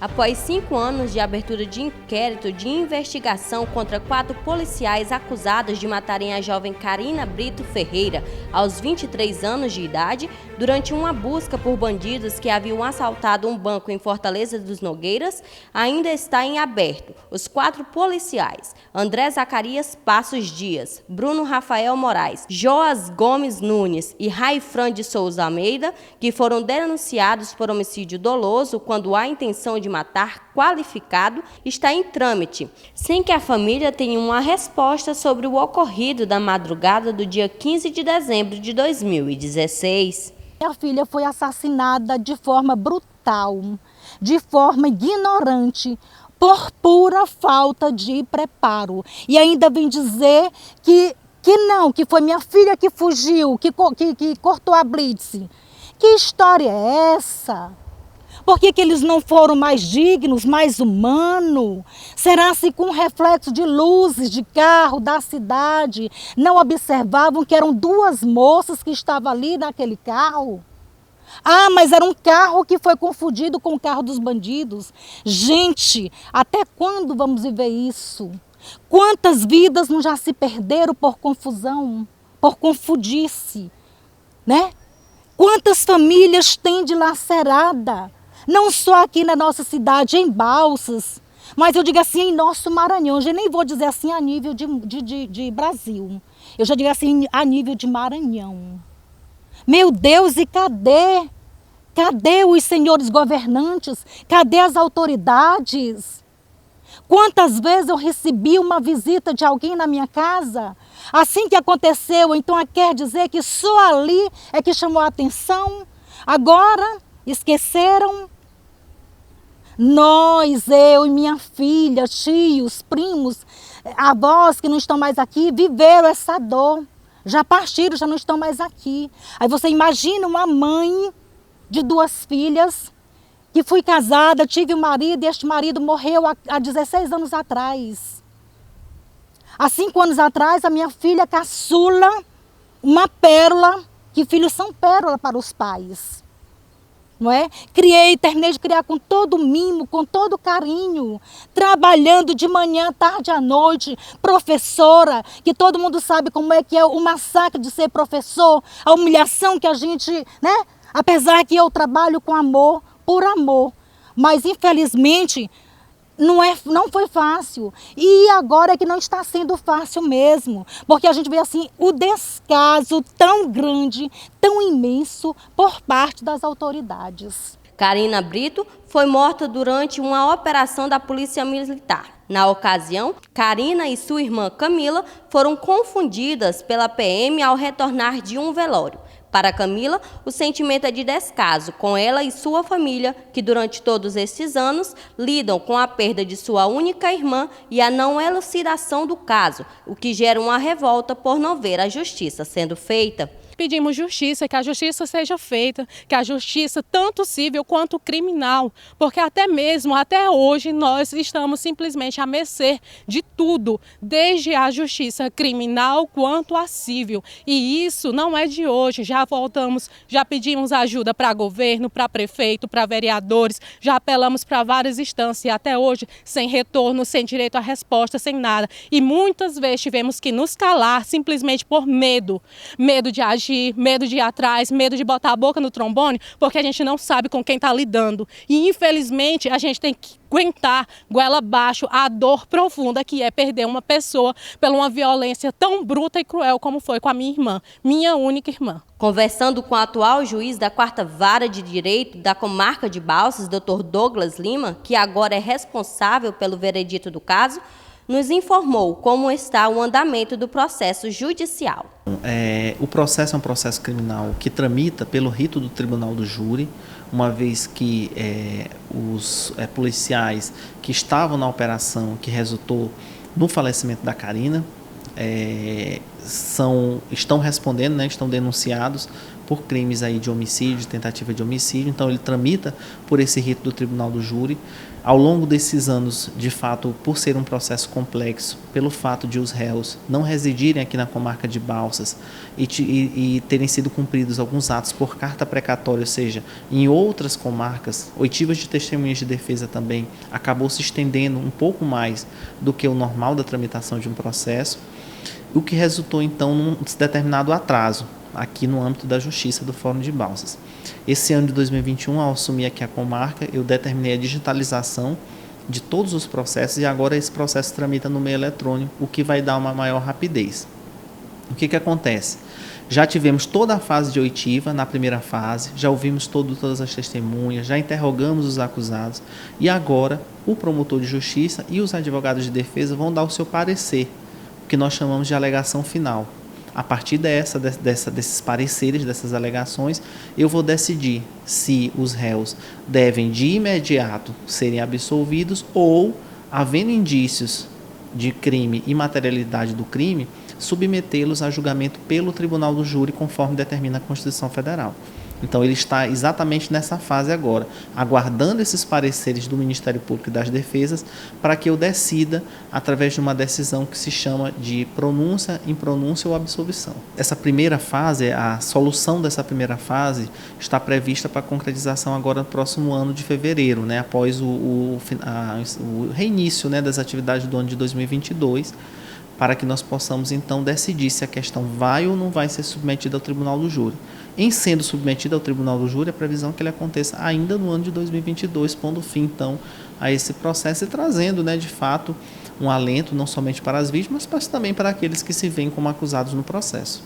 Após 5 anos de abertura de inquérito de investigação contra 4 policiais acusados de matarem a jovem Karina Brito Ferreira, aos 23 anos de idade, durante uma busca por bandidos que haviam assaltado um banco em Fortaleza dos Nogueiras, ainda está em aberto. Os 4 policiais, André Zacarias Passos Dias, Bruno Rafael Moraes, Joás Gomes Nunes e Raifran de Souza Almeida, que foram denunciados por homicídio doloso quando há intenção de matar qualificado, está em trâmite, sem que a família tenha uma resposta sobre o ocorrido da madrugada do dia 15 de dezembro de 2016. Minha filha foi assassinada de forma brutal, de forma ignorante, por pura falta de preparo. E ainda vem dizer que foi minha filha que fugiu, que cortou a blitz. Que história é essa? Por que eles não foram mais dignos, mais humanos? Será se com reflexo de luzes de carro da cidade não observavam que eram 2 moças que estavam ali naquele carro? Ah, mas era um carro que foi confundido com o carro dos bandidos. Gente, até quando vamos viver isso? Quantas vidas não já se perderam por confusão, por confundir-se, né? Quantas famílias têm dilacerada? Não só aqui na nossa cidade, em Balsas, mas eu digo assim, em nosso Maranhão. Eu já nem vou dizer assim a nível de Brasil. Eu já digo assim a nível de Maranhão. Meu Deus, e cadê? Cadê os senhores governantes? Cadê as autoridades? Quantas vezes eu recebi uma visita de alguém na minha casa? Assim que aconteceu, então quer dizer que só ali é que chamou a atenção? Agora esqueceram? Nós, eu e minha filha, tios, primos, avós que não estão mais aqui, viveram essa dor. Já partiram, já não estão mais aqui. Aí você imagina uma mãe de 2 filhas, que fui casada, tive um marido e este marido morreu há 16 anos atrás. Há 5 anos atrás, a minha filha caçula, uma pérola, que filhos são pérola para os pais. Não é? Terminei de criar com todo mimo, com todo carinho, trabalhando de manhã, tarde à noite, professora, que todo mundo sabe como é que é o massacre de ser professor, a humilhação que a gente, né? Apesar que eu trabalho com amor, por amor, mas infelizmente não foi fácil. E agora é que não está sendo fácil mesmo, porque a gente vê assim o descaso tão grande, tão imenso por parte das autoridades. Karina Brito foi morta durante uma operação da Polícia Militar. Na ocasião, Karina e sua irmã Camila foram confundidas pela PM ao retornar de um velório. Para Camila, o sentimento é de descaso com ela e sua família, que durante todos estes anos lidam com a perda de sua única irmã e a não elucidação do caso, o que gera uma revolta por não ver a justiça sendo feita. Pedimos justiça, que a justiça seja feita, que a justiça tanto civil quanto criminal, porque até hoje nós estamos simplesmente à mercê de tudo, desde a justiça criminal quanto a civil. E isso não é de hoje, já pedimos ajuda para governo, para prefeito, para vereadores, já apelamos para várias instâncias e até hoje sem retorno, sem direito à resposta, sem nada. E muitas vezes tivemos que nos calar simplesmente por medo de agir, medo de ir atrás, medo de botar a boca no trombone, porque a gente não sabe com quem está lidando. E infelizmente a gente tem que aguentar, goela abaixo, a dor profunda que é perder uma pessoa por uma violência tão bruta e cruel como foi com a minha irmã, minha única irmã. Conversando com o atual juiz da 4ª Vara de Direito da Comarca de Balsas, Dr. Douglas Lima, que agora é responsável pelo veredito do caso, nos informou como está o andamento do processo judicial. O processo é um processo criminal que tramita pelo rito do Tribunal do Júri, uma vez que os policiais que estavam na operação que resultou no falecimento da Karina estão respondendo, né, estão denunciados por crimes aí de homicídio, tentativa de homicídio. Então ele tramita por esse rito do Tribunal do Júri. Ao longo desses anos, de fato, por ser um processo complexo, pelo fato de os réus não residirem aqui na comarca de Balsas e terem sido cumpridos alguns atos por carta precatória, ou seja, em outras comarcas, oitivas de testemunhas de defesa também, acabou se estendendo um pouco mais do que o normal da tramitação de um processo, o que resultou então num determinado atraso aqui no âmbito da Justiça do Fórum de Balsas. Esse ano de 2021, ao assumir aqui a comarca, eu determinei a digitalização de todos os processos e agora esse processo tramita no meio eletrônico, o que vai dar uma maior rapidez. O que acontece? Já tivemos toda a fase de oitiva na primeira fase, já ouvimos todas as testemunhas, já interrogamos os acusados e agora o promotor de justiça e os advogados de defesa vão dar o seu parecer, o que nós chamamos de alegação final. A partir desses pareceres, dessas alegações, eu vou decidir se os réus devem de imediato serem absolvidos ou, havendo indícios de crime e materialidade do crime, submetê-los a julgamento pelo Tribunal do Júri, conforme determina a Constituição Federal. Então, ele está exatamente nessa fase agora, aguardando esses pareceres do Ministério Público e das Defesas para que eu decida através de uma decisão que se chama de pronúncia, impronúncia ou absolvição. Essa primeira fase, a solução dessa primeira fase, está prevista para concretização agora no próximo ano de fevereiro, né, após o reinício, né, das atividades do ano de 2022, para que nós possamos então decidir se a questão vai ou não vai ser submetida ao Tribunal do Júri. Em sendo submetida ao Tribunal do Júri, a previsão é que ele aconteça ainda no ano de 2022, pondo fim então a esse processo e trazendo, né, de fato, um alento não somente para as vítimas, mas também para aqueles que se veem como acusados no processo.